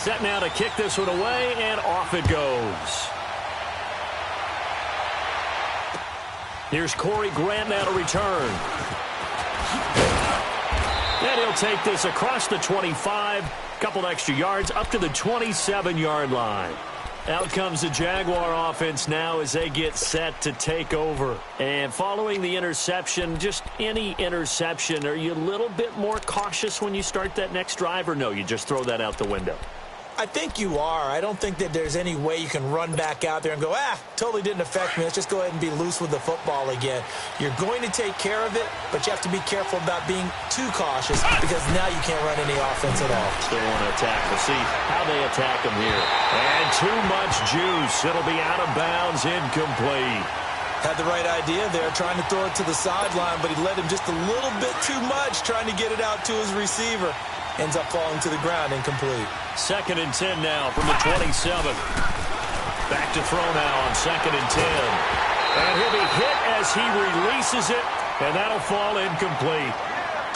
set now to kick this one away, and off it goes. Here's Corey Grant now to return. And he'll take this across the 25, couple extra yards, up to the 27-yard line. Out comes the Jaguar offense now as they get set to take over. And following the interception, just any interception, are you a little bit more cautious when you start that next drive, or no, you just throw that out the window? I think you are. I don't think that there's any way you can run back out there and go, totally didn't affect me. Let's just go ahead and be loose with the football again. You're going to take care of it, but you have to be careful about being too cautious because now you can't run any offense at all. Still want to attack. We'll see how they attack him here. And too much juice. It'll be out of bounds, incomplete. Had the right idea there, trying to throw it to the sideline, but he let him just a little bit too much, trying to get it out to his receiver. Ends up falling to the ground, incomplete. 2nd and 10 now from the 27. Back to throw now on 2nd and 10. And he'll be hit as he releases it, and that'll fall incomplete.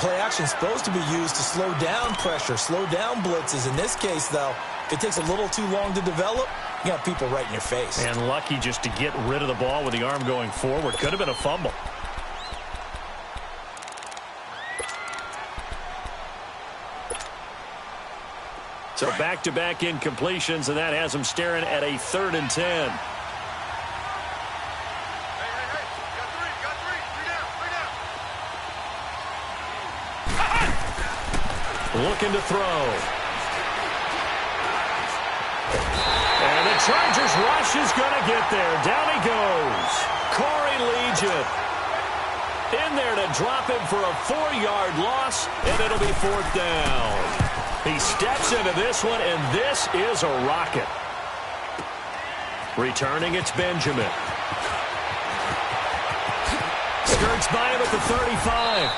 Play action is supposed to be used to slow down pressure, slow down blitzes. In this case, though, if it takes a little too long to develop, you got people right in your face. And lucky just to get rid of the ball with the arm going forward. Could have been a fumble. So back-to-back incompletions, and that has him staring at a 3rd and 10. Looking to throw. And the Chargers rush is going to get there. Down he goes. Corey Legion in there to drop him for a 4-yard loss, and it'll be 4th down. He steps into this one, and this is a rocket. Returning, it's Benjamin. Skirts by him at the 35.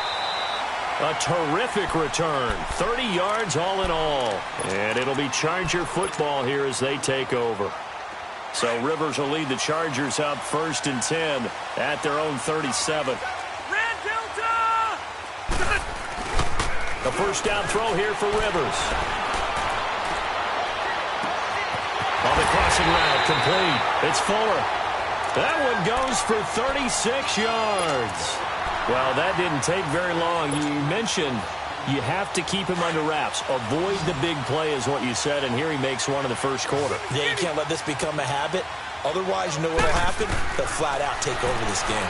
A terrific return. 30 yards all in all. And it'll be Charger football here as they take over. So Rivers will lead the Chargers up 1st and 10 at their own 37. A 1st down throw here for Rivers. On the crossing route, complete. It's Fuller. That one goes for 36 yards. Well, that didn't take very long. You mentioned you have to keep him under wraps. Avoid the big play is what you said, and here he makes one in the 1st quarter. Yeah, you can't let this become a habit. Otherwise, you know what will happen? They'll flat out take over this game.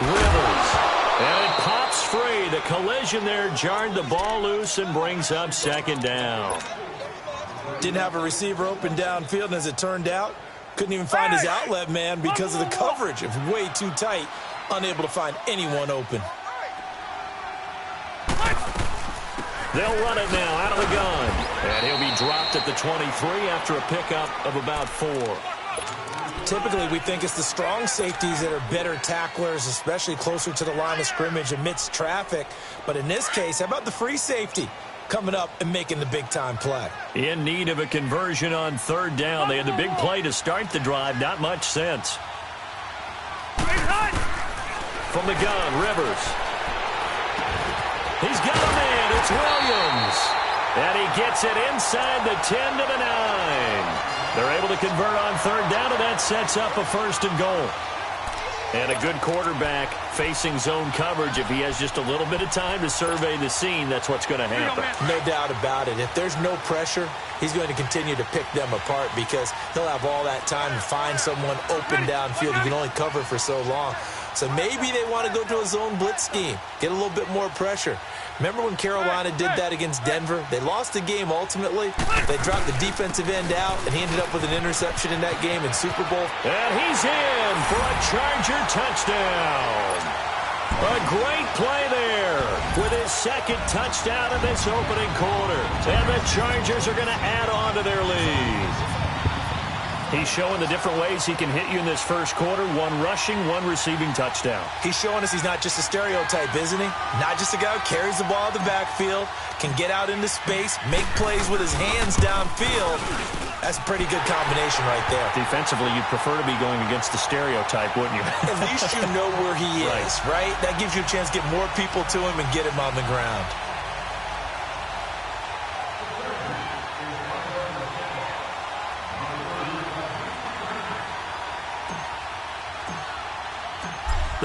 Rivers. And it pops free. The collision there jarred the ball loose and brings up 2nd down. Didn't have a receiver open downfield, and as it turned out, couldn't even find his outlet man because of the coverage. It was way too tight, unable to find anyone open. They'll run it now out of the gun. And he'll be dropped at the 23 after a pickup of about 4. Typically, we think it's the strong safeties that are better tacklers, especially closer to the line of scrimmage amidst traffic. But in this case, how about the free safety coming up and making the big-time play? In need of a conversion on 3rd down. They had the big play to start the drive. Not much sense. From the gun, Rivers. He's got a man. It's Williams. And he gets it inside the 10 to the 9. They're able to convert on 3rd down, and that sets up a 1st and goal. And a good quarterback facing zone coverage. If he has just a little bit of time to survey the scene, that's what's going to happen. No doubt about it. If there's no pressure, he's going to continue to pick them apart because he'll have all that time to find someone open downfield. He can only cover for so long. So maybe they want to go to a zone blitz scheme, get a little bit more pressure. Remember when Carolina did that against Denver? They lost the game ultimately. They dropped the defensive end out, and he ended up with an interception in that game in Super Bowl. And he's in for a Charger touchdown. A great play there with his 2nd touchdown in this opening quarter. And the Chargers are going to add on to their lead. He's showing the different ways he can hit you in this 1st quarter. 1 rushing, 1 receiving touchdown. He's showing us he's not just a stereotype, isn't he? Not just a guy who carries the ball in the backfield, can get out into space, make plays with his hands downfield. That's a pretty good combination right there. Defensively, you'd prefer to be going against the stereotype, wouldn't you? At least you know where he is, right? That gives you a chance to get more people to him and get him on the ground.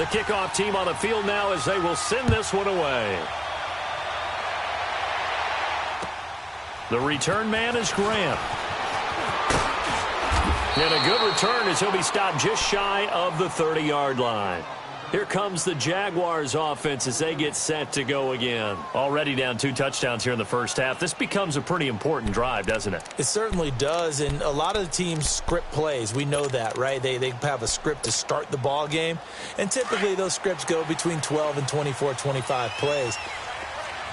The kickoff team on the field now as they will send this one away. The return man is Graham. And a good return as he'll be stopped just shy of the 30-yard line. Here comes the Jaguars offense as they get set to go again. Already down 2 touchdowns here in the first half. This becomes a pretty important drive, doesn't it? It certainly does, and a lot of the teams script plays. We know that, right? They have a script to start the ball game, and typically those scripts go between 12 and 24, 25 plays.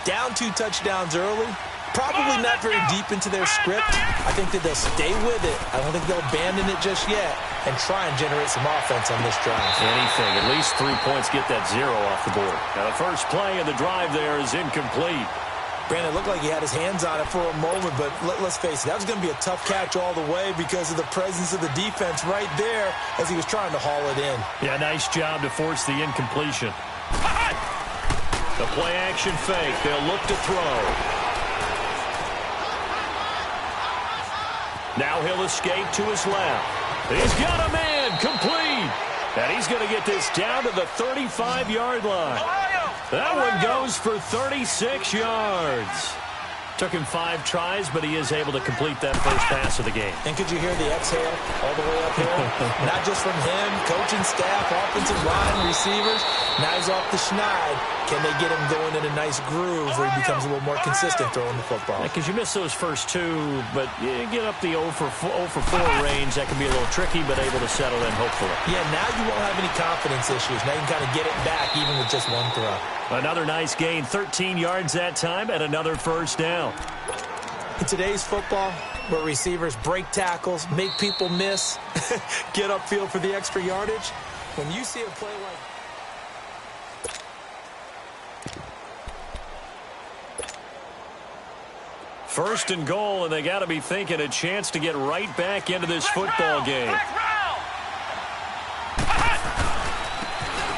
Down 2 touchdowns early, probably not very deep into their script. I think that they'll stay with it. I don't think they'll abandon it just yet and try and generate some offense on this drive. Anything. At least 3 points, get that 0 off the board. Now the first play of the drive there is incomplete. Brandon, it looked like he had his hands on it for a moment, but let's face it, that was going to be a tough catch all the way because of the presence of the defense right there as he was trying to haul it in. Yeah, nice job to force the incompletion. The play action fake. They'll look to throw. Now he'll escape to his left. He's got a man, complete. And he's going to get this down to the 35-yard line. That one goes for 36 yards. Took him 5 tries, but he is able to complete that first pass of the game. And could you hear the exhale all the way up here? Not just from him, coaching staff, offensive line, receivers. Now he's off the schneid. Can they get him going in a nice groove where he becomes a little more consistent throwing the football? Because you miss those first 2, but you get up the 0 for 4 range. That can be a little tricky, but able to settle in, hopefully. Yeah, now you won't have any confidence issues. Now you can kind of get it back even with just 1 throw. Another nice gain, 13 yards that time, and another first down. In today's football, where receivers break tackles, make people miss, get upfield for the extra yardage, when you see a play like... First and goal, and they got to be thinking a chance to get right back into this football game.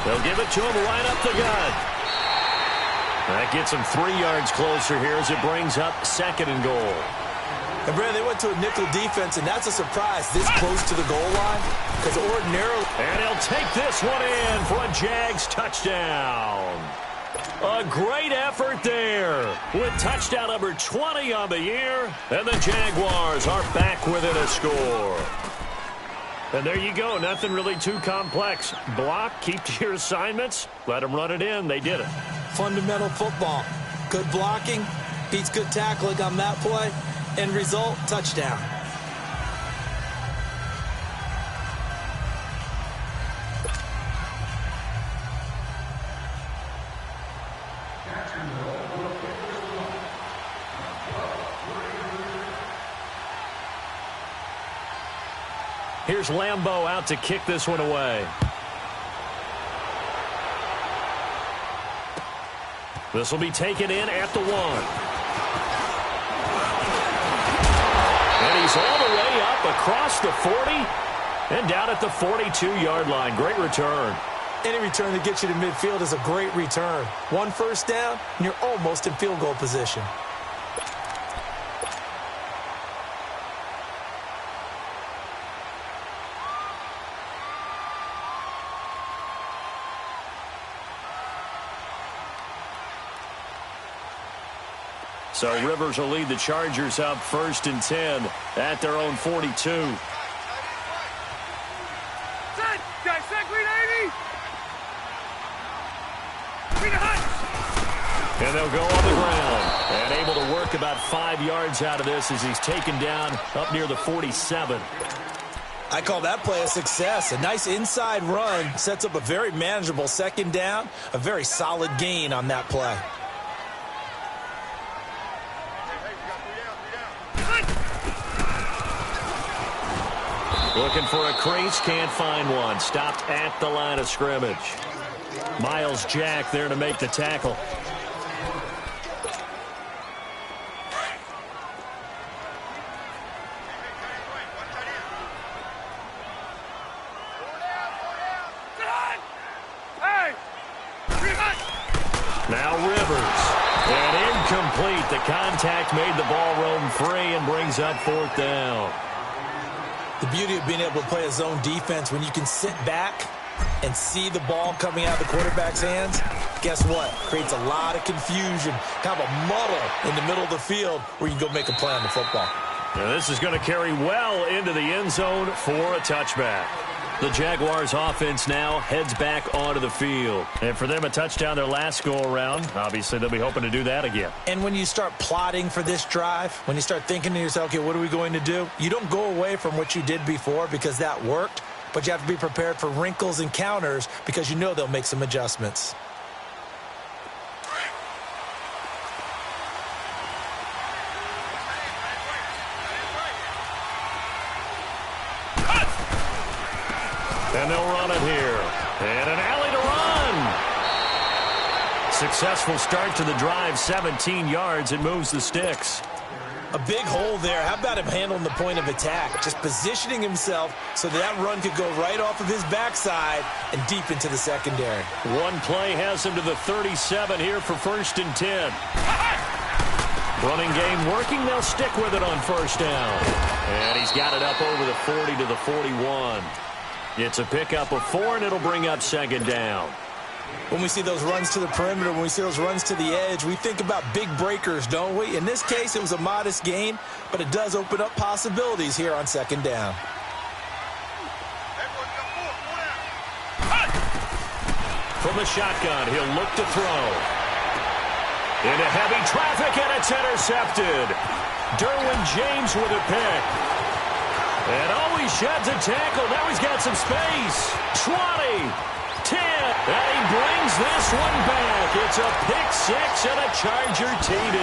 They'll give it to him right up the gut. That gets him 3 yards closer here as it brings up 2nd and goal. And, Brandon, they went to a nickel defense, and that's a surprise this close to the goal line because ordinarily... And he'll take this one in for a Jags touchdown. A great effort there with touchdown number 20 on the year. And the Jaguars are back within a score. And there you go. Nothing really too complex. Block, keep to your assignments, let them run it in. They did it. Fundamental football. Good blocking, beats good tackling on that play, and result, touchdown. Here's Lambeau out to kick this one away. This will be taken in at the 1. And he's all the way up across the 40 and down at the 42-yard line. Great return. Any return that gets you to midfield is a great return. 1 first down, and you're almost in field goal position. So Rivers will lead the Chargers up 1st and 10 at their own 42. And they'll go on the ground. And able to work about 5 yards out of this as he's taken down up near the 47. I call that play a success. A nice inside run sets up a very manageable 2nd down. A very solid gain on that play. Looking for a crease, can't find one. Stopped at the line of scrimmage. Miles Jack there to make the tackle. Now Rivers. And incomplete. The contact made the ball roam free and brings up 4th down. The beauty of being able to play a zone defense when you can sit back and see the ball coming out of the quarterback's hands, guess what? Creates a lot of confusion, kind of a muddle in the middle of the field where you can go make a play on the football. Now this is going to carry well into the end zone for a touchback. The Jaguars offense now heads back onto the field. And for them, a touchdown their last go-around. Obviously, they'll be hoping to do that again. And when you start plotting for this drive, when you start thinking to yourself, okay, what are we going to do? You don't go away from what you did before because that worked, but you have to be prepared for wrinkles and counters because you know they'll make some adjustments. And they'll run it here. And an alley to run. Successful start to the drive, 17 yards. It moves the sticks. A big hole there. How about him handling the point of attack? Just positioning himself so that run could go right off of his backside and deep into the secondary. One play has him to the 37 here for 1st and 10. Running game working. They'll stick with it on 1st down. And he's got it up over the 40 to the 41. It's a pickup of 4, and it'll bring up 2nd down. When we see those runs to the perimeter, when we see those runs to the edge, we think about big breakers, don't we? In this case, it was a modest gain, but it does open up possibilities here on 2nd down. From the shotgun, he'll look to throw. Into heavy traffic, and it's intercepted. Derwin James with a pick. And he sheds a tackle. Now he's got some space. 20, 10, and he brings this one back. It's a pick 6 and a Charger TD.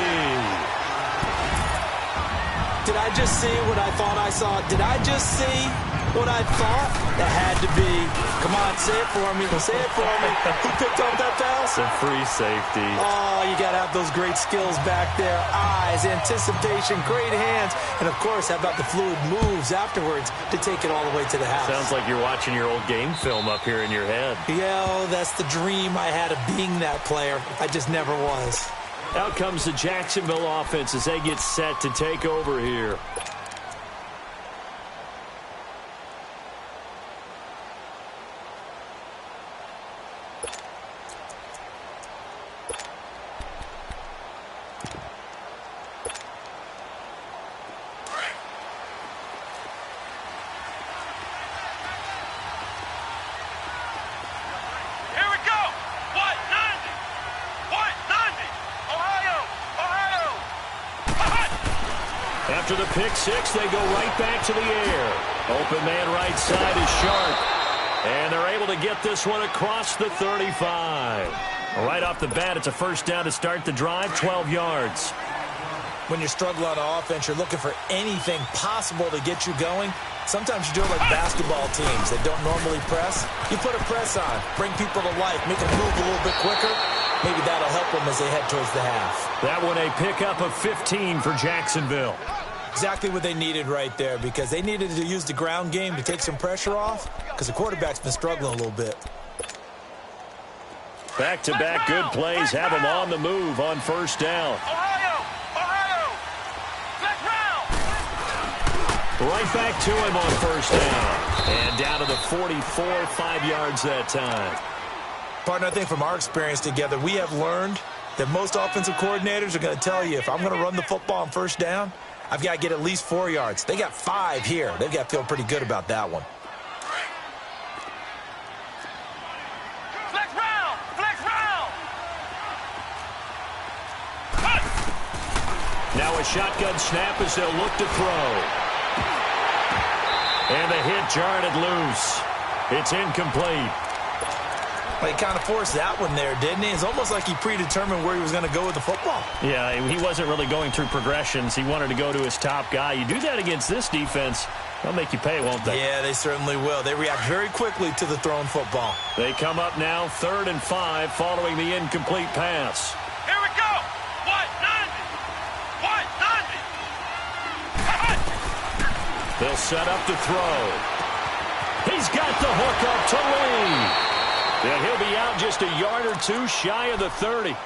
Did I just see what I thought I saw? Did I just see what I thought? That had to be. Come on, say it for me. Say it for me. Who picked up that pass? It's a free safety. Oh, you got to have those great skills back there. Eyes, anticipation, great hands. And, of course, how about the fluid moves afterwards to take it all the way to the house? Sounds like you're watching your old game film up here in your head. Yeah, that's the dream I had of being that player. I just never was. Out comes the Jacksonville offense as they get set to take over here. After the pick 6, they go right back to the air. Open man right side is Sharp. And they're able to get this one across the 35. Right off the bat, it's a 1st down to start the drive, 12 yards. When you're struggling on offense, you're looking for anything possible to get you going. Sometimes you do it like basketball teams that don't normally press. You put a press on, bring people to life, make them move a little bit quicker. Maybe that'll help them as they head towards the half. That one a pickup of 15 for Jacksonville. Exactly what they needed right there because they needed to use the ground game to take some pressure off because the quarterback's been struggling a little bit. Back-to-back good plays have them on the move on 1st down. Right back to him on 1st down. And down to the 44, 5 yards that time. Partner, I think from our experience together, we have learned that most offensive coordinators are going to tell you, if I'm going to run the football on 1st down, I've got to get at least 4 yards. They got 5 here. They've got to feel pretty good about that one. Flex round! Flex round! Now a shotgun snap as they'll look to throw. And the hit jarred it loose. It's incomplete. Well, he kind of forced that one there, didn't he? It's almost like he predetermined where he was going to go with the football. Yeah, he wasn't really going through progressions. He wanted to go to his top guy. You do that against this defense, they'll make you pay, won't they? Yeah, they certainly will. They react very quickly to the thrown football. They come up now 3rd and 5 following the incomplete pass. Here we go! What? 90! They'll set up to throw. He's got the hook up to Lee. And he'll be out just a yard or two shy of the 30.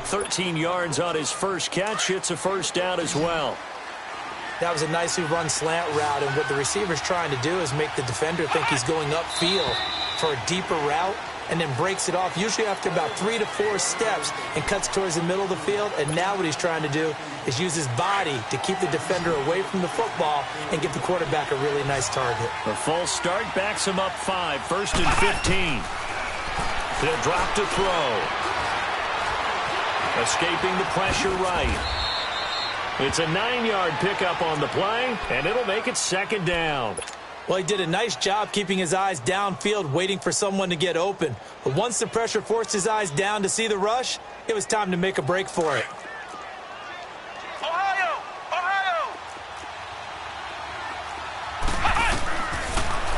13 yards on his first catch. It's a 1st down as well. That was a nicely run slant route, and what the receiver's trying to do is make the defender think he's going upfield. for a deeper route and then breaks it off, usually after about 3 to 4 steps, and cuts towards the middle of the field. And now what he's trying to do is use his body to keep the defender away from the football and give the quarterback a really nice target. The false start backs him up 5, 1st and 15. He'll drop to throw. Escaping the pressure right. It's a 9-yard pickup on the play, and it'll make it 2nd down. Well, he did a nice job keeping his eyes downfield, waiting for someone to get open. But once the pressure forced his eyes down to see the rush, it was time to make a break for it. Ohio! Ohio!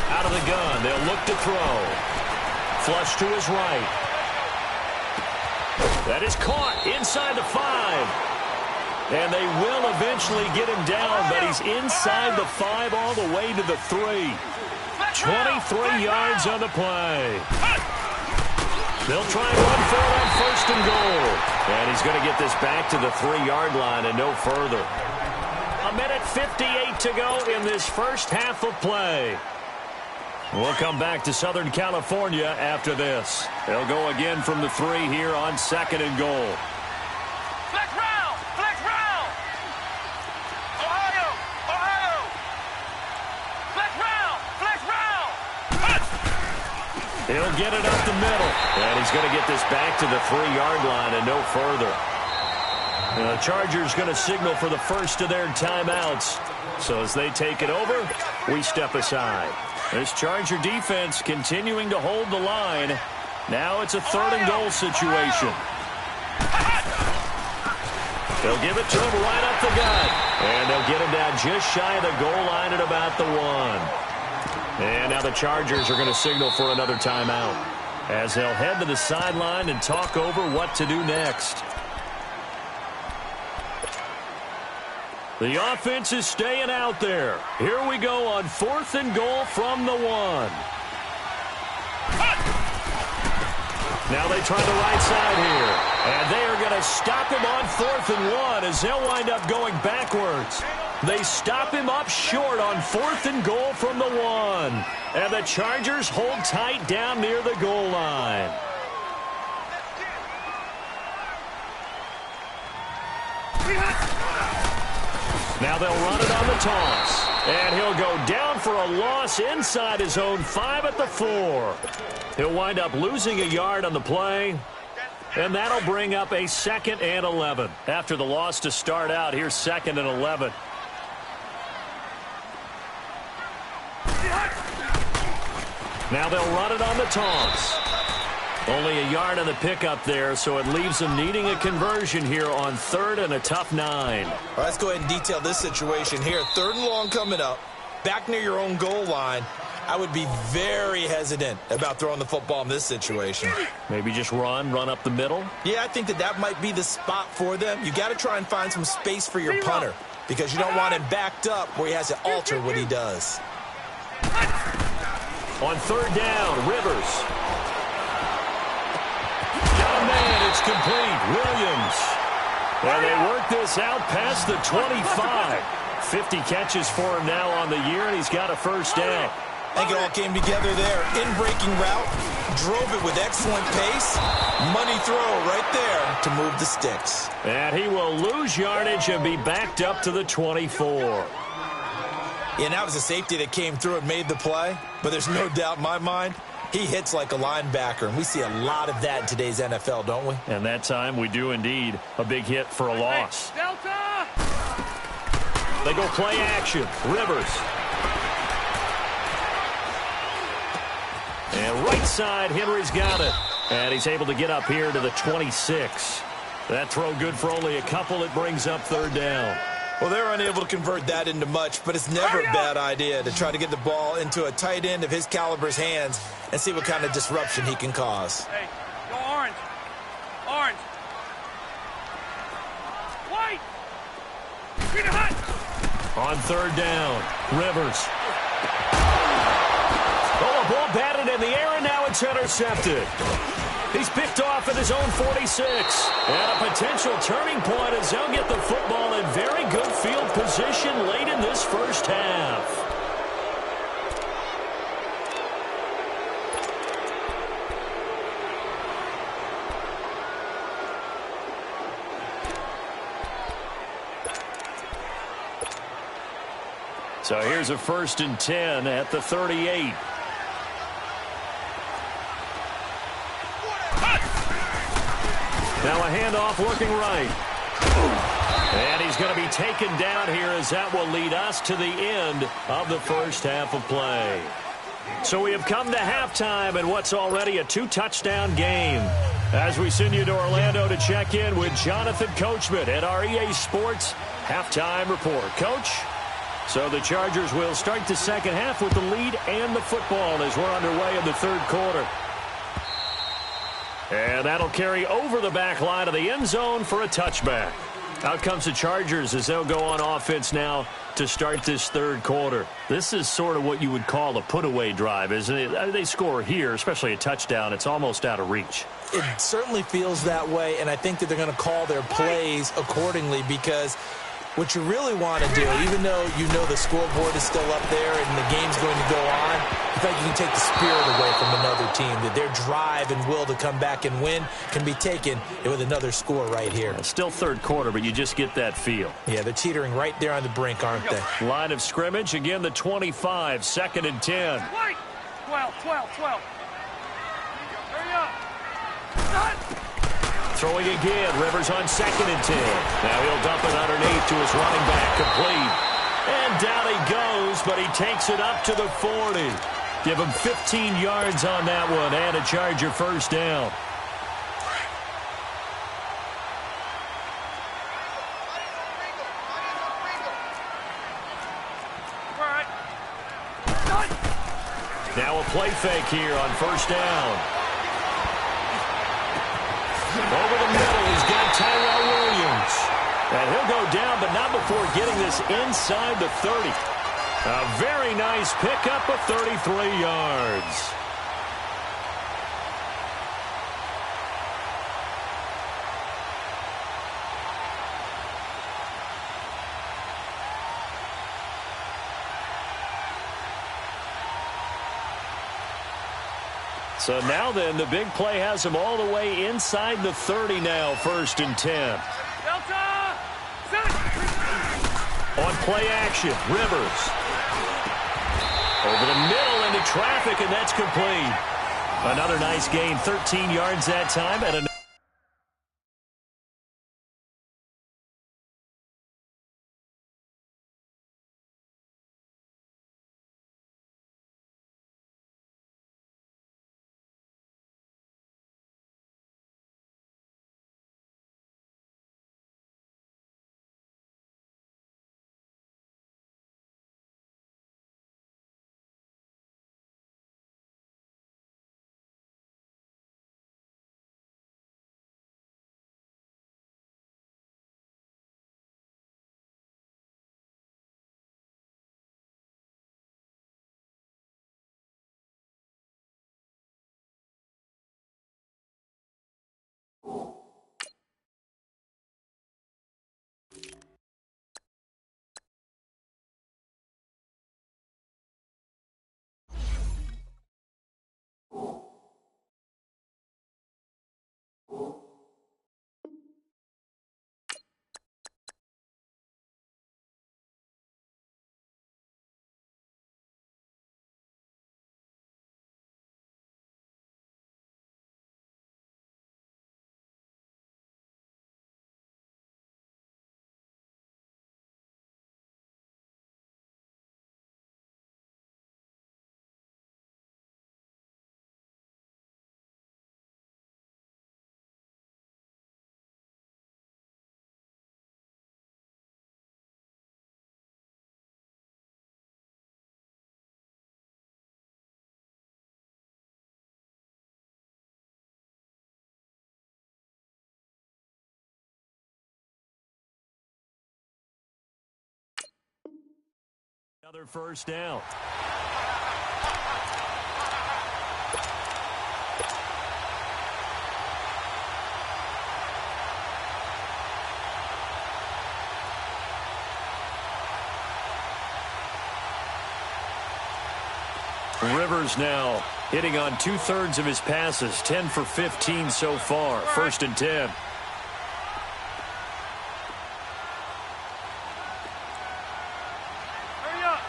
Out of the gun, they'll look to throw. Flush to his right. That is caught inside the 5. And they will eventually get him down, but he's inside the 5 all the way to the 3. 23 yards on the play. They'll try and run for it on 1st and goal. And he's going to get this back to the 3-yard line and no further. 1:58 to go in this first half of play. We'll come back to Southern California after this. They'll go again from the 3 here on 2nd and goal. Flex round! Flex round! Ohio! Ohio! Flex round! Flex round! He'll get it up the middle. And he's going to get this back to the 3-yard line and no further. And the Chargers going to signal for the first of their timeouts. So as they take it over, we step aside. This Charger defense continuing to hold the line. Now it's a 3rd and goal situation. They'll give it to him right up the gut. And they'll get him down just shy of the goal line at about the 1. And now the Chargers are going to signal for another timeout as they'll head to the sideline and talk over what to do next. The offense is staying out there. Here we go on 4th and goal from the 1. Now they try the right side here. And they are going to stop him on 4th and 1 as they'll wind up going backwards. They stop him up short on 4th and goal from the 1. And the Chargers hold tight down near the goal line. Now they'll run it on the toss. And he'll go down for a loss inside his own 5 at the 4. He'll wind up losing a yard on the play. And that'll bring up a 2nd and 11. After the loss to start out, here's 2nd and 11. Now they'll run it on the toss. Only a yard on the pickup there, so it leaves them needing a conversion here on 3rd and a tough 9. All right, let's go ahead and detail this situation here. 3rd and long coming up, back near your own goal line. I would be very hesitant about throwing the football in this situation. Maybe just run up the middle? Yeah, I think that might be the spot for them. You got to try and find some space for your punter because you don't want him backed up where he has to alter what he does. On 3rd down, Rivers. Man, it's complete. Williams. And they work this out past the 25. 50 catches for him now on the year, and he's got a 1st down. I think it all came together there. In-breaking route, drove it with excellent pace. Money throw right there to move the sticks. And he will lose yardage and be backed up to the 24. Yeah, that was a safety that came through and made the play. But there's no doubt in my mind, he hits like a linebacker, and we see a lot of that in today's NFL, don't we? And that time we do indeed. A big hit for a loss. Delta! They go play action. Rivers. And right side, Henry's got it. And he's able to get up here to the 26. That throw good for only a couple. It brings up 3rd down. Well, they're unable to convert that into much, but it's never a bad idea to try to get the ball into a tight end of his caliber's hands and see what kind of disruption he can cause. Hey, go orange. Orange. White. Green and hot. On 3rd down, Rivers. Oh, a ball batted in the air, and now it's intercepted. He's picked off at his own 46. And a potential turning point as they'll get the football in very good field position late in this first half. So here's a 1st and 10 at the 38. Now a handoff looking right. And he's going to be taken down here as that will lead us to the end of the first half of play. So we have come to halftime in what's already a 2-touchdown game. As we send you to Orlando to check in with Jonathan Coachman at our EA Sports Halftime Report. Coach? So the Chargers will start the second half with the lead and the football as we're underway in the third quarter. And that'll carry over the back line of the end zone for a touchback. Out comes the Chargers as they'll go on offense now to start this third quarter. This is sort of what you would call a put-away drive, isn't it? They score here, especially a touchdown. It's almost out of reach. It certainly feels that way, and I think that they're going to call their plays accordingly because what you really want to do, even though you know the scoreboard is still up there and the game's going to go on, in fact, you can take the spirit away from another team, that their drive and will to come back and win can be taken with another score right here. It's still third quarter, but you just get that feel. Yeah, they're teetering right there on the brink, aren't they? Line of scrimmage, again, the 25, 2nd and 10. 12. Hurry up. Throwing again, Rivers on 2nd and 10. Now he'll dump it underneath to his running back, complete. And down he goes, but he takes it up to the 40. Give him 15 yards on that one and a Charger first down. Now a play fake here on first down. Over the middle, he's got Tyrell Williams. And he'll go down, but not before getting this inside the 30. A very nice pickup of 33 yards. So now then, the big play has him all the way inside the 30 now, 1st and 10. Delta! Set! On play action, Rivers. Over the middle into traffic, and that's complete. Another nice gain, 13 yards that time, and another first down. Rivers now hitting on 2/3 of his passes, 10 for 15 so far. 1st and 10. Hurry up!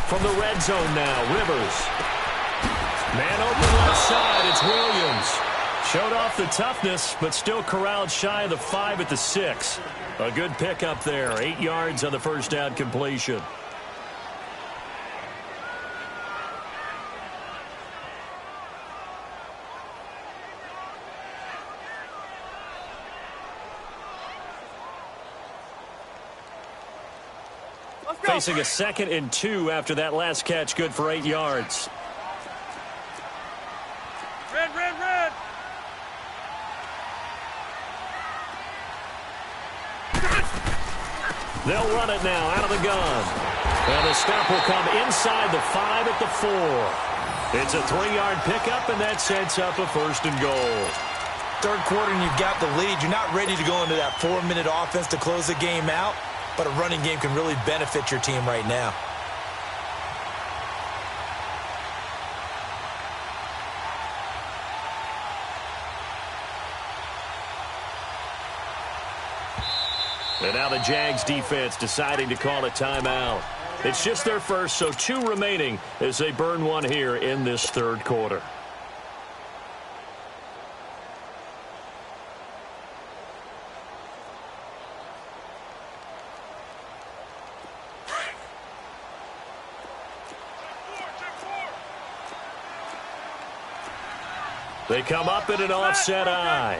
From the red zone now, Rivers. Man open left side, it's Williams. Showed off the toughness, but still corralled shy of the 5 at the 6. A good pickup there, 8 yards on the first down completion. Facing a 2nd and 2 after that last catch, good for 8 yards. Red, red, red. They'll run it now out of the gun. And the stop will come inside the 5 at the 4. It's a 3-yard pickup, and that sets up a 1st and goal. Third quarter, and you've got the lead. You're not ready to go into that 4-minute offense to close the game out, but a running game can really benefit your team right now. And now the Jags defense deciding to call a timeout. It's just their first, so 2 remaining as they burn one here in this third quarter. They come up in an offset eye.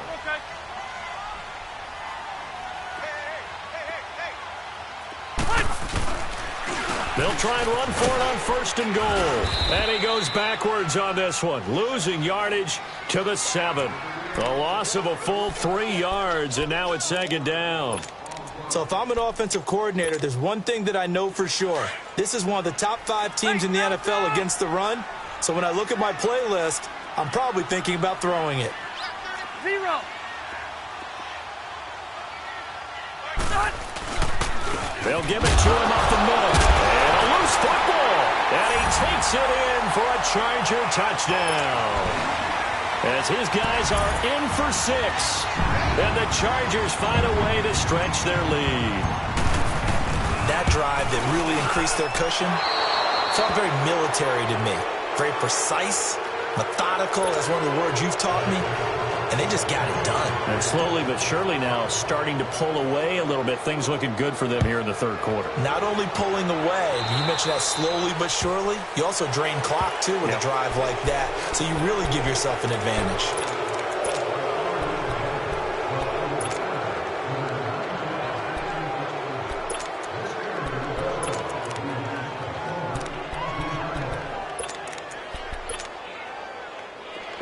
They'll try and run for it on 1st and goal. And he goes backwards on this one, losing yardage to the 7. A loss of a full 3 yards, and now it's 2nd down. So if I'm an offensive coordinator, there's one thing that I know for sure. This is one of the top 5 teams in the NFL against the run. So when I look at my playlist, I'm probably thinking about throwing it. 0. They'll give it to him up the middle. And a loose football. And he takes it in for a Charger touchdown. As his guys are in for 6. And the Chargers find a way to stretch their lead. That drive that really increased their cushion felt very military to me. Very precise, methodical. That's one of the words you've taught me. And they just got it done. And slowly but surely now starting to pull away a little bit. Things looking good for them here in the third quarter. Not only pulling away, you mentioned that slowly but surely. You also drain clock, too, with a drive like that. So you really give yourself an advantage.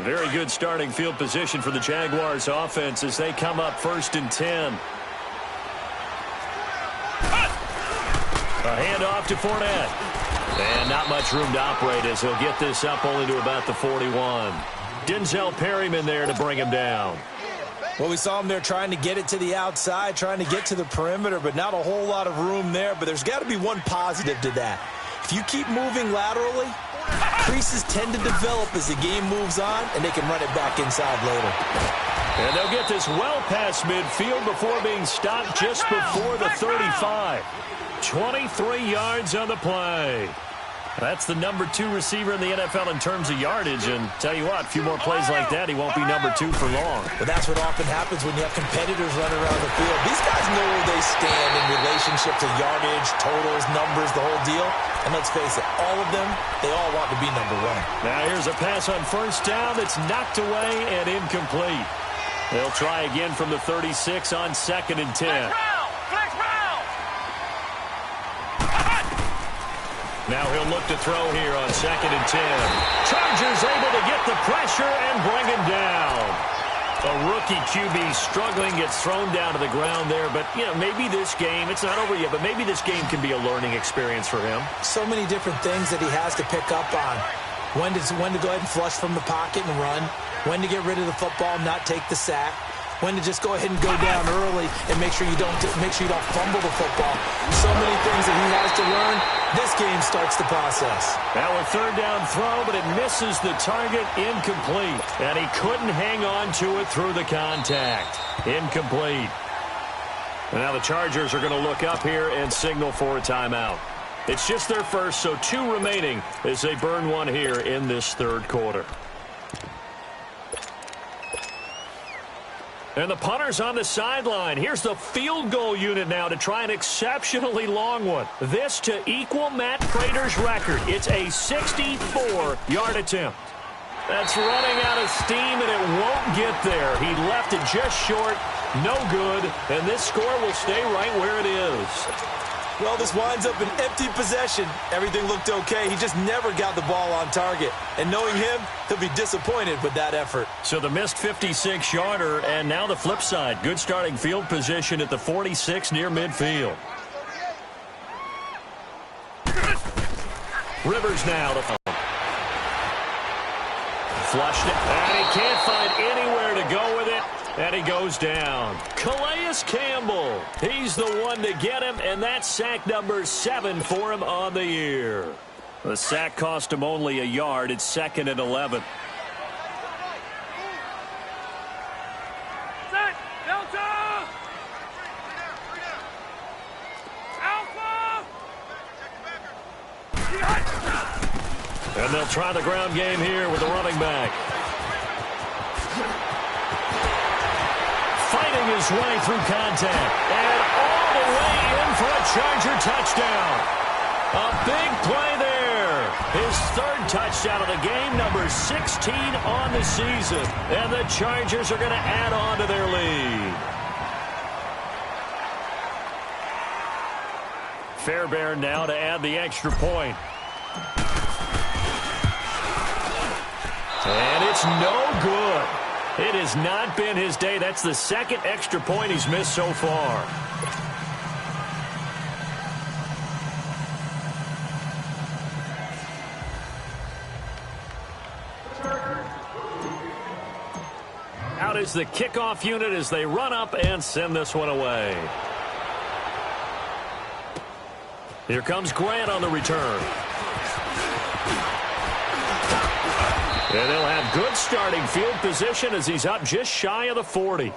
Very good starting field position for the Jaguars offense as they come up 1st and 10. A handoff to Fournette. And not much room to operate as he'll get this up only to about the 41. Denzel Perryman there to bring him down. Well, we saw him there trying to get it to the outside, trying to get to the perimeter, but not a whole lot of room there. But there's got to be one positive to that. If you keep moving laterally, creases tend to develop as the game moves on, and they can run it back inside later. And they'll get this well past midfield before being stopped just before the 35. 23 yards on the play. That's the number 2 receiver in the NFL in terms of yardage. And tell you what, a few more plays like that, he won't be number 2 for long. But that's what often happens when you have competitors running around the field. These guys know where they stand in relationship to yardage, totals, numbers, the whole deal. And let's face it, all of them, they all want to be number 1. Now here's a pass on 1st down that's knocked away and incomplete. They'll try again from the 36 on 2nd and 10. Now he'll look to throw here on 2nd and 10. Chargers able to get the pressure and bring him down. A rookie QB struggling, gets thrown down to the ground there. But, you know, maybe this game, it's not over yet, but maybe this game can be a learning experience for him. So many different things that he has to pick up on. When to go ahead and flush from the pocket and run. When to get rid of the football and not take the sack. When to just go ahead and go down early and make sure you don't fumble the football. So many things that he has to learn. This game starts the process. Now a 3rd down throw, but it misses the target, incomplete. And he couldn't hang on to it through the contact. Incomplete. And now the Chargers are going to look up here and signal for a timeout. It's just their first, so 2 remaining as they burn one here in this third quarter. And the punter's on the sideline. Here's the field goal unit now to try an exceptionally long one. This to equal Matt Prater's record. It's a 64-yard attempt. That's running out of steam, and it won't get there. He left it just short, no good, and this score will stay right where it is. Well, this winds up an empty possession. Everything looked okay. He just never got the ball on target. And knowing him, he'll be disappointed with that effort. So the missed 56-yarder, and now the flip side. Good starting field position at the 46 near midfield. Rivers now to flushed it, and he can't find anywhere to go with it. And he goes down. Calais Campbell. He's the one to get him, and that's sack number 7 for him on the year. The sack cost him only a yard. It's 2nd and 11. Set. Delta. Alpha. And they'll try the ground game here with the running back. Fighting his way through contact. And all the way in for a Charger touchdown. A big play there. His 3rd touchdown of the game, number 16 on the season. And the Chargers are going to add on to their lead. Fairbairn now to add the extra point. And it's no good. It has not been his day. That's the 2nd extra point he's missed so far. Out is the kickoff unit as they run up and send this one away. Here comes Grant on the return. And they'll have good starting field position as he's up just shy of the 40.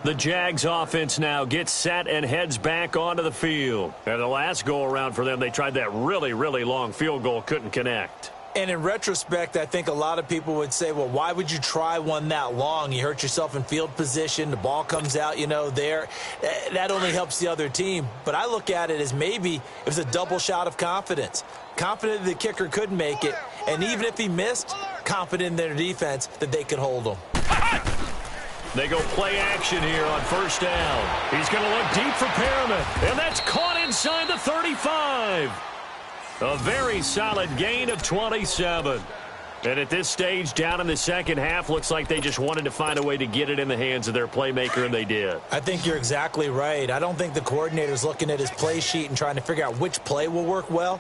The Jags offense now gets set and heads back onto the field. And the last go-around for them, they tried that really, really long field goal, couldn't connect. And in retrospect, I think a lot of people would say, well, why would you try one that long? You hurt yourself in field position. The ball comes out, there. That only helps the other team. But I look at it as maybe it was a double shot of confidence. Confident the kicker could make it. And even if he missed, confident in their defense that they could hold him. They go play action here on 1st down. He's going to look deep for Perriman. And that's caught inside the 35. A very solid gain of 27. And at this stage, down in the second half, looks like they just wanted to find a way to get it in the hands of their playmaker, and they did. I think you're exactly right. I don't think the coordinator's looking at his play sheet and trying to figure out which play will work well.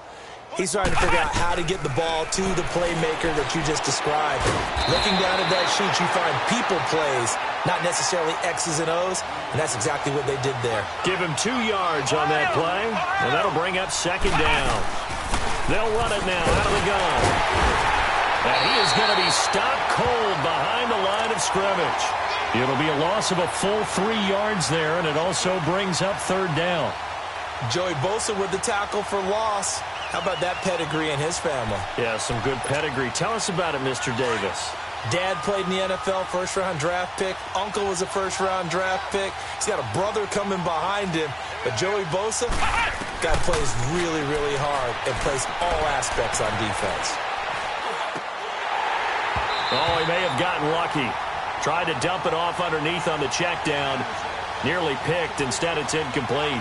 He's trying to figure out how to get the ball to the playmaker that you just described. Looking down at that sheet, you find people plays, not necessarily X's and O's, and that's exactly what they did there. Give him 2 yards on that play, and that'll bring up 2nd down. They'll run it now out of the gun. And he is going to be stopped cold behind the line of scrimmage. It'll be a loss of a full 3 yards there, and it also brings up 3rd down. Joey Bosa with the tackle for loss. How about that pedigree in his family? Yeah, some good pedigree. Tell us about it, Mr. Davis. Dad played in the NFL, 1st-round draft pick. Uncle was a 1st-round draft pick. He's got a brother coming behind him. But Joey Bosa, guy plays really, really hard and plays all aspects on defense. Oh, he may have gotten lucky. Tried to dump it off underneath on the check down. Nearly picked. Instead, it's incomplete.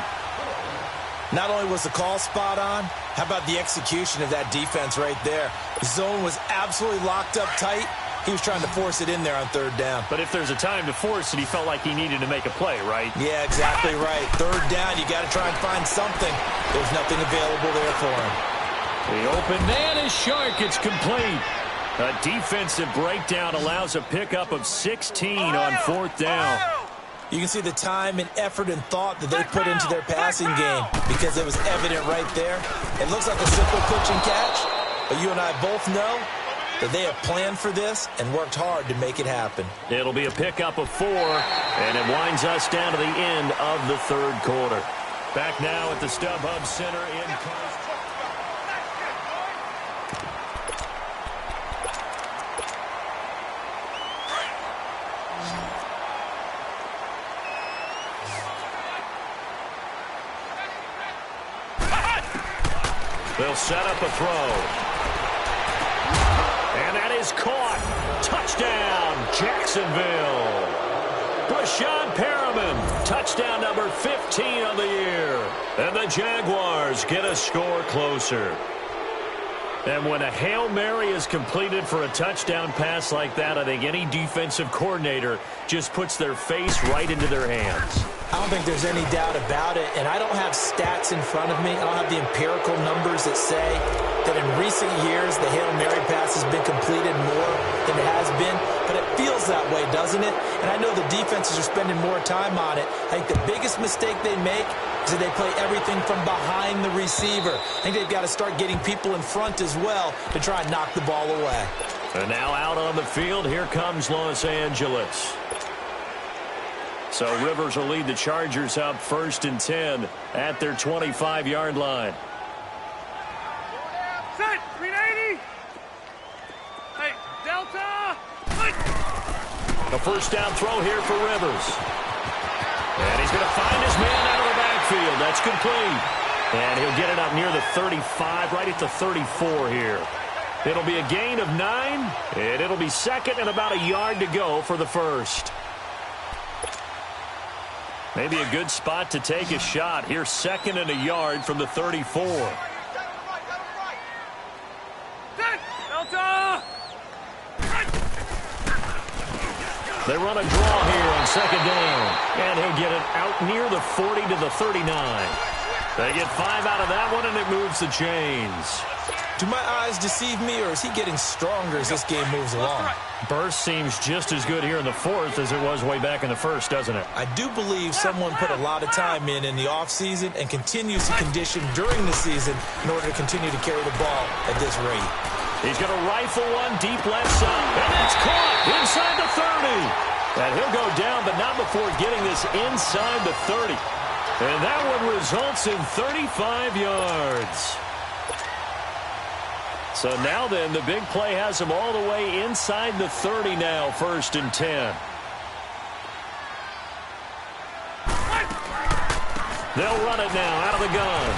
Not only was the call spot on, how about the execution of that defense right there? The zone was absolutely locked up tight. He was trying to force it in there on 3rd down. But if there's a time to force it, he felt like he needed to make a play, right? Yeah, exactly right. 3rd down, you got to try and find something. There's nothing available there for him. The open man is Shark. It's complete. A defensive breakdown allows a pickup of 16 on 4th down. You can see the time and effort and thought that they put into their passing game because it was evident right there. It looks like a simple pitch and catch, but you and I both know that they have planned for this and worked hard to make it happen. It'll be a pickup of 4, and it winds us down to the end of the 3rd quarter. Back now at the StubHub Center in Carson. They'll set up a throw. And that is caught. Touchdown, Jacksonville. Brashad Perriman, touchdown number 15 on the year. And the Jaguars get a score closer. And when a Hail Mary is completed for a touchdown pass like that, I think any defensive coordinator just puts their face right into their hands. I don't think there's any doubt about it, and I don't have stats in front of me. I don't have the empirical numbers that say that in recent years the Hail Mary pass has been completed more than it has been, but it feels that way, doesn't it? And I know the defenses are spending more time on it. I think the biggest mistake they make is that they play everything from behind the receiver. I think they've got to start getting people in front as well to try and knock the ball away. And now out on the field, here comes Los Angeles. So Rivers will lead the Chargers up 1st and 10 at their 25-yard line. Set, 380. Hey, Delta. A first down throw here for Rivers. And he's going to find his man out of the backfield. That's complete. And he'll get it up near the 35, right at the 34 here. It'll be a gain of 9, and it'll be second and about a yard to go for the first. Maybe a good spot to take a shot. Here's 2nd and a yard from the 34. Delta. They run a draw here on 2nd down. And he'll get it out near the 40 to the 39. They get 5 out of that one, and it moves the chains. Do my eyes deceive me, or is he getting stronger as this game moves along? Burst seems just as good here in the 4th as it was way back in the 1st, doesn't it? I do believe someone put a lot of time in the offseason and continues to condition during the season in order to continue to carry the ball at this rate. He's going to rifle one deep left side. And it's caught inside the 30. And he'll go down, but not before getting this inside the 30. And that one results in 35 yards. So now then, the big play has him all the way inside the 30 now, 1st and 10. They'll run it now out of the gun.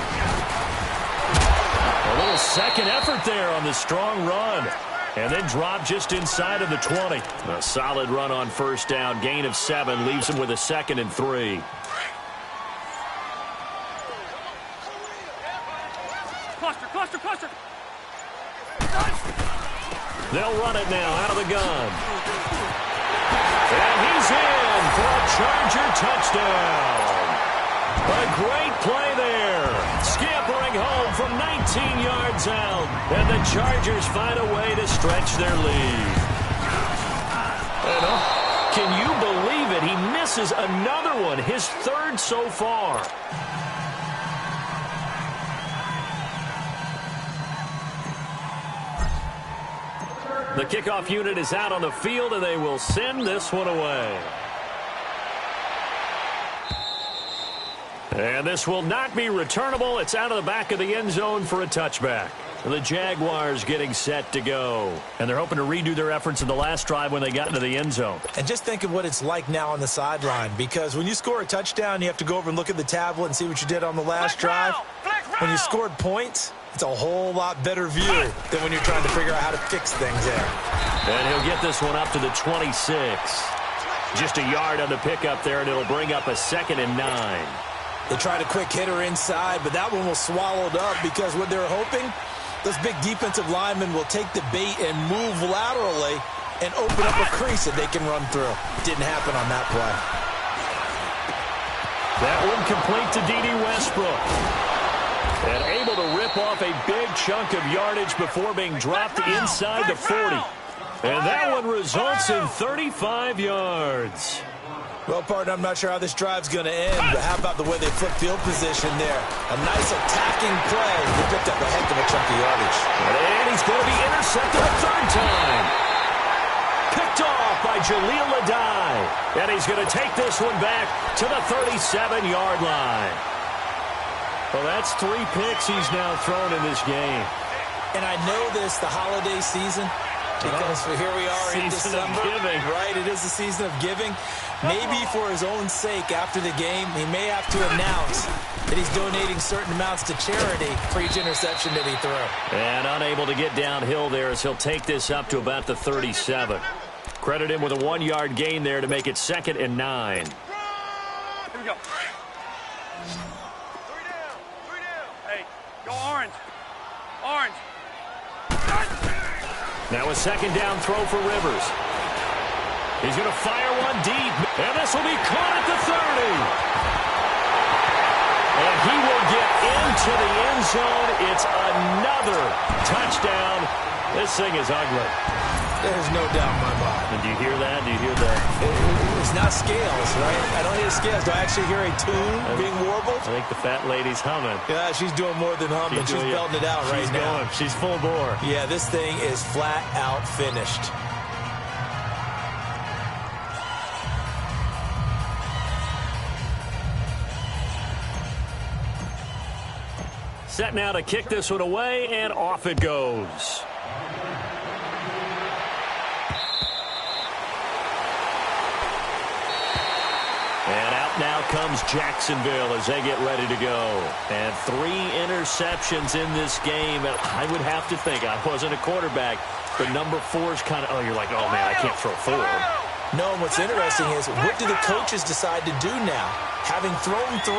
A little second effort there on the strong run. And then drop just inside of the 20. A solid run on 1st down. Gain of 7 leaves him with a 2nd and 3. Cluster. They'll run it now out of the gun. And he's in for a Charger touchdown. A great play there. Scampering home from 19 yards out. And the Chargers find a way to stretch their lead. And, can you believe it? He misses another one, his 3rd so far. The kickoff unit is out on the field, and they will send this one away. And this will not be returnable. It's out of the back of the end zone for a touchback. The Jaguars getting set to go. And they're hoping to redo their efforts in the last drive when they got into the end zone. And just think of what it's like now on the sideline, because when you score a touchdown, you have to go over and look at the tablet and see what you did on the last drive. When you scored points, it's a whole lot better view than when you're trying to figure out how to fix things there. And he'll get this one up to the 26. Just a yard on the pickup there, and it'll bring up a 2nd and 9. They tried a quick hitter inside, but that one was swallowed up because what they're hoping, those big defensive linemen will take the bait and move laterally and open up a crease that they can run through. Didn't happen on that play. That one complete to D.D. Westbrook. And able to rip off a big chunk of yardage before being dropped inside the 40. And that one results in 35 yards. Well, partner, I'm not sure how this drive's going to end, but how about the way they flip field position there? A nice attacking play. He picked up a heck of a chunk of yardage. And he's going to be intercepted a 3rd time. Picked off by Jaleel Adai. And he's going to take this one back to the 37-yard line. Well, that's 3 picks he's now thrown in this game. And I know this, the holiday season, Because here we are in December, right? It is the season of giving. Maybe for his own sake, after the game, he may have to announce that he's donating certain amounts to charity for each interception that he threw. And unable to get downhill there as he'll take this up to about the 37. Credit him with a 1-yard gain there to make it 2nd and 9. Here we go. 3 down. 3 down. Hey, go orange. Orange. Now a 2nd down throw for Rivers. He's going to fire one deep. And this will be caught at the 30. And he will get into the end zone. It's another touchdown. This thing is ugly. There's no doubt in my mind. And do you hear that? Do you hear that? It's not scales, right? I don't hear scales. Do I actually hear a tune being warbled? I think the fat lady's humming. Yeah, she's doing more than humming. She's belting it out right now. She's full bore. Yeah, this thing is flat out finished. Set now to kick this one away, and off it goes. And out now comes Jacksonville as they get ready to go. And 3 interceptions in this game. And I would have to think, I wasn't a quarterback, but number 4 is kind of, you're like, oh, man, I can't throw 4. No, and what's interesting is, what do the coaches decide to do now? Having thrown 3,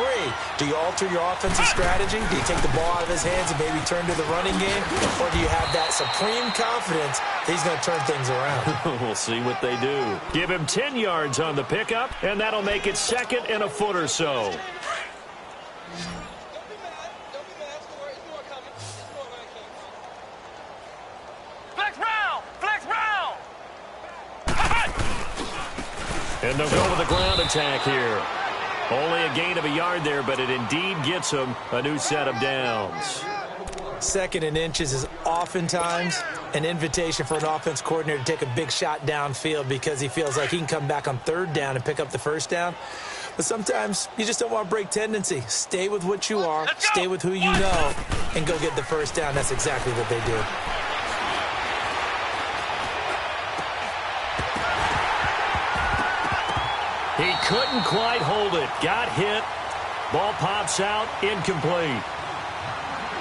do you alter your offensive strategy? Do you take the ball out of his hands and maybe turn to the running game? Or do you have that supreme confidence that he's going to turn things around? We'll see what they do. Give him 10 yards on the pickup, and that'll make it 2nd and a foot or so. Flex round! Flex round! And they'll go with a ground attack here. Only a gain of a yard there, but it indeed gets them a new set of downs. 2nd and inches is oftentimes an invitation for an offense coordinator to take a big shot downfield because he feels like he can come back on 3rd down and pick up the 1st down. But sometimes you just don't want to break tendency. Stay with what you are, stay with who you know, and go get the 1st down. That's exactly what they do. He couldn't quite hold it. Got hit. Ball pops out. Incomplete.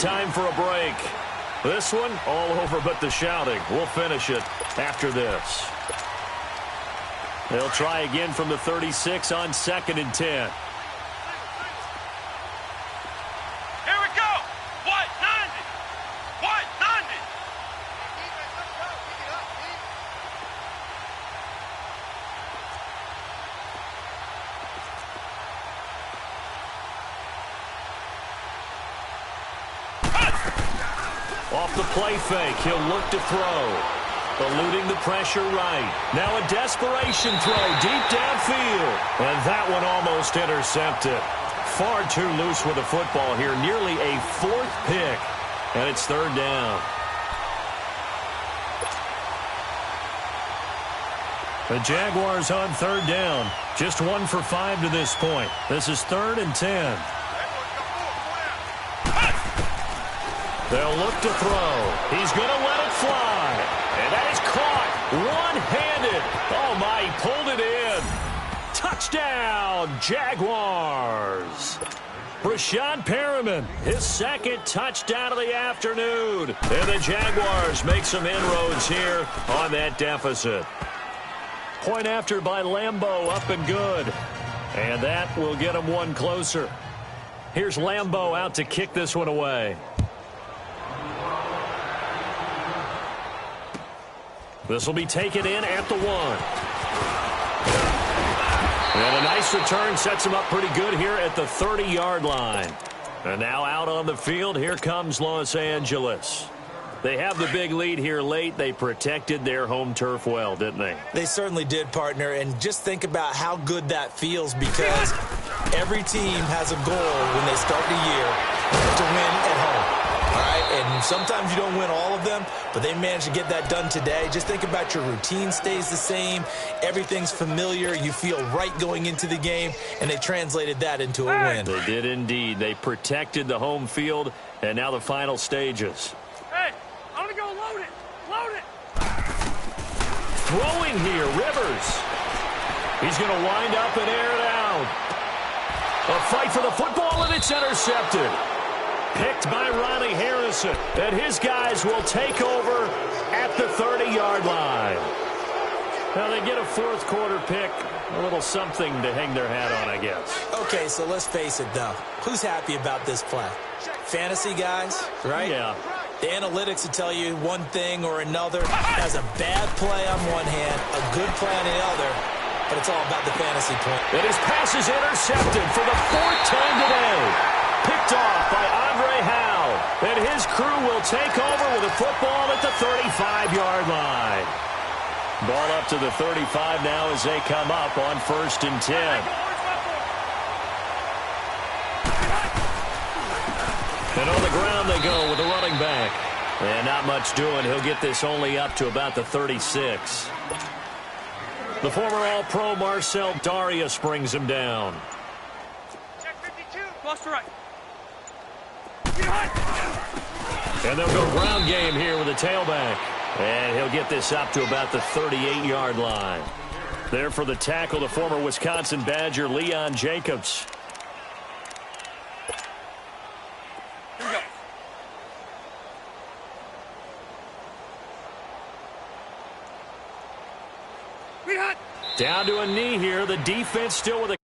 Time for a break. This one all over but the shouting. We'll finish it after this. They'll try again from the 36 on 2nd and 10. Here we go! What? 90! What? 90! Off the play fake, he'll look to throw. Eluding the pressure right. Now a desperation throw deep downfield. And that one almost intercepted. Far too loose with the football here. Nearly a 4th pick. And it's 3rd down. The Jaguars on 3rd down. Just 1 for 5 to this point. This is 3rd and 10. They'll look to throw. He's going to let it fly. And that is caught one-handed. Oh, my, he pulled it in. Touchdown, Jaguars. Rashad Perriman, his 2nd touchdown of the afternoon. And the Jaguars make some inroads here on that deficit. Point after by Lambeau, up and good. And that will get him one closer. Here's Lambeau out to kick this one away. This will be taken in at the 1. And a nice return sets him up pretty good here at the 30-yard line. And now out on the field, here comes Los Angeles. They have the big lead here late. They protected their home turf well, didn't they? They certainly did, partner. And just think about how good that feels, because every team has a goal when they start the year to win at home. All right, and sometimes you don't win all of them, but they managed to get that done today. Just think about your routine stays the same. Everything's familiar. You feel right going into the game, and they translated that into a win. They did indeed. They protected the home field, and now the final stages. Hey, I'm going to go load it. Load it. Throwing here, Rivers. He's going to wind up and air it out. A fight for the football, and it's intercepted. Picked by Ronnie Harrison. And his guys will take over at the 30-yard line. Now they get a fourth quarter pick. A little something to hang their hat on, I guess. Okay, so let's face it, though. Who's happy about this play? Fantasy guys, right? Yeah. The analytics will tell you one thing or another. Has a bad play on one hand, a good play on the other, but it's all about the fantasy point. And his pass is intercepted for the fourth time today. Picked off by Andre Howe. And his crew will take over with a football at the 35-yard line. Ball up to the 35 now as they come up on 1st and 10. And on the ground they go with the running back. And not much doing. He'll get this only up to about the 36. The former All-Pro Marcel Darius brings him down. Check 52. Close to right. And they'll go ground game here with the tailback. And he'll get this up to about the 38-yard line. There for the tackle, the former Wisconsin Badger, Leon Jacobs. Here we go. We hot. Down to a knee here. The defense still with a